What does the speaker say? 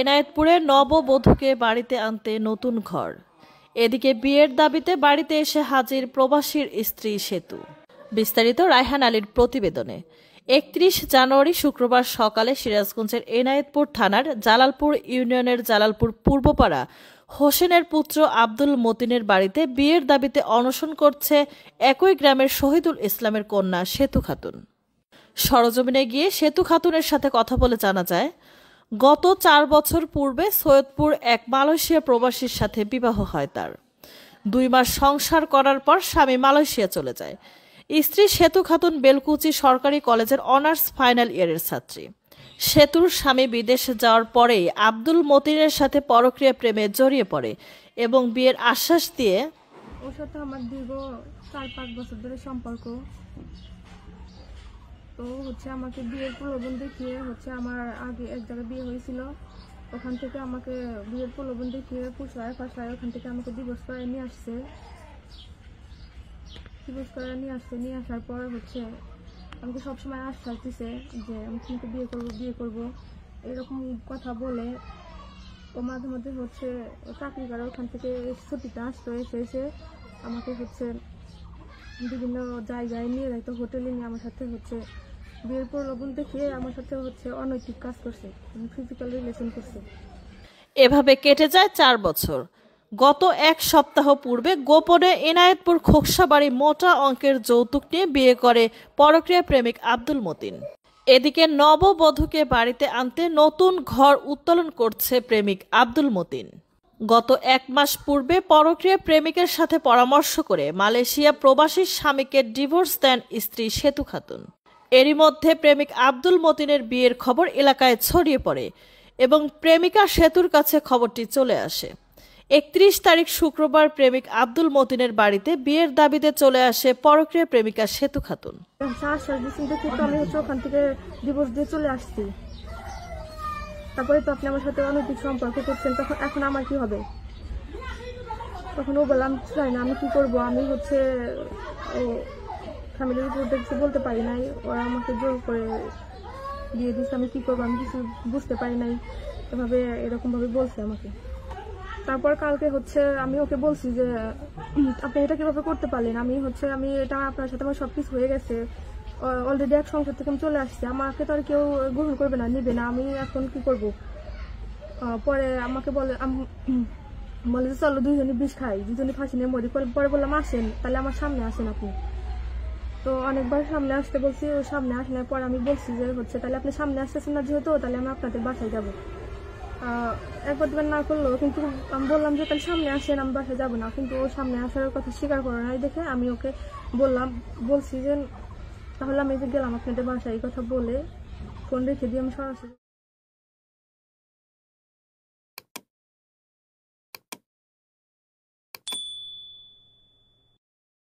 এনায়েতপুরে নববধূকে বাড়িতে আনতে নতুন ঘর। এদিকে বিয়ের দাবিতে বাড়িতে এসে হাজির প্রবাসীর স্ত্রী সেতু। বিস্তারিত রায়হান আলীর প্রতিবেদনে। ৩১ জানুয়ারি শুক্রবার সকালে সিরাজগঞ্জের এনায়েতপুর থানার জালালপুর ইউনিয়নের জালালপুর পূর্বপাড়া হোসেনের পুত্র আব্দুল মতিনের বাড়িতে বিয়ের দাবিতে অনশন করছে একই গ্রামের শহীদুল ইসলামের কন্যা সেতু খাতুন। সরজমিনে গিয়ে সেতু খাতুনের সাথে কথা বলে জানা যায়, গত ৪ বছর পূর্বে সৈয়দপুর এক মালয়েশিয়া প্রবাসীর সাথে বিবাহ হয় তার। ২ মাস সংসার করার পর স্বামী মালয়েশিয়া চলে যায়। স্ত্রী সেতু খাতুন বেলকুচি সরকারি কলেজের অনার্স ফাইনাল ইয়ারের ছাত্রী। সেতুর স্বামী বিদেশে যাওয়ার পরেই আব্দুল মতিনের সাথে পরকীয়া প্রেমে জড়িয়ে পড়ে এবং বিয়ের আশ্বাস দিয়ে ওর সাথে আমার দীর্ঘ ৪-৫ বছর ধরে সম্পর্ক। তো আমাকে বিয়ের প্রলোভন দেখিয়ে আমার আগে এক জায়গায় বিয়ে হয়েছিল, ওখান থেকে আমাকে বিয়ের প্রলোভন দেখিয়ে পোষায় ফাঁসায় ওখান থেকে আমাকে ডিভোর্স করে নিয়ে আসছে। নিয়ে আসার পর আমাকে সবসময় আশ্বাস দিছে যে আমি তোমাকে বিয়ে করবো এরকম কথা বলে। ও মাঝে মাঝে চাকরি করে ওখান থেকে ছুটিতে আসতো, এসে আমাকে বিভিন্ন জায়গায় নিয়ে যাইতো, হোটেলে নিয়ে আমার সাথে বিয়ের প্রলোভন দেখিয়ে আমার সাথে অনৈতিক কাজ করছে, ফিজিক্যাল রিলেশন করছে। এভাবে কেটে যায় ৪ বছর। গত ১ সপ্তাহ পূর্বে গোপনে এনায়েতপুর খোকসাবাড়ি মোটা অঙ্কের যৌতুক নিয়ে বিয়ে করে পরকীয়া প্রেমিক আব্দুল মতিন। এদিকে নববধূকে বাড়িতে আনতে নতুন ঘর উত্তোলন করছে প্রেমিক আব্দুল মতিন। গত ১ মাস পূর্বে পরকীয়া প্রেমিকের সাথে পরামর্শ করে মালয়েশিয়া প্রবাসী স্বামীকে ডিভোর্স দেন স্ত্রী সেতু খাতুন। এরই মধ্যে প্রেমিক আব্দুল মতিনের বিয়ের খবর এলাকায় ছড়িয়ে পড়ে এবং প্রেমিকা সেতুর কাছে খবরটি চলে আসে। ৩১ তারিখ শুক্রবার প্রেমিক আব্দুল মতিনের বাড়িতে বিয়ের দাবিতে চলে আসে পরকীয়া প্রেমিকা সেতু খাতুন। আমি ওখান থেকে ডিভোর্স দিয়ে চলে আসছি, তারপরে তো আপনি আমার সাথে অনৈতিক সম্পর্ক করছেন, তখন এখন আমার কি হবে? তখন ও বললাম চাই না, আমি কি করবো? আমি ফ্যামিলির উপর কিছু বলতে পারি নাই, ওরা আমাকে জোর করে দিয়ে দিচ্ছে। আমি কি করবো? আমি কিছু বুঝতে পারি নাই, এভাবে এরকম ভাবে বলছে আমাকে। তারপর কালকে আমি ওকে বলছি যে আপনি এটা কিভাবে করতে পারলেন? আমি এটা আপনার সাথে আমার সবকিছু হয়ে গেছে, অলরেডি এক সংসার থেকে আমি চলে আসছি, আমাকে তো আর কেউ গ্রহণ করবে না, নিবে না, আমি এখন কি করব? পরে আমাকে বলে যে চলো দুইজনই বিষ খাই, দুজনই ফাঁসি নিয়ে মরি। পরে বললাম আসেন, তাহলে আমার সামনে আসেন আপনি। তো অনেকবার সামনে আসতে বলছি, ও সামনে আসে না। পরে আমি বলছি যে তাহলে আপনি সামনে আসতেছেন না যেহেতু, তাহলে আমি আপনাদের বাসায় যাবো। একবার দুবার না করলো, কিন্তু আমি বললাম যে তাহলে সামনে আসেন, আমি বাসায় যাবো না। কিন্তু ও সামনে আসার কথা স্বীকার করে নাই দেখে আমি ওকে বলছি যে তাহলে আমি যে গেলাম আপনাদের বাসায়, এই কথা বলে ফোন রেখে দিয়ে আমি সরাসরি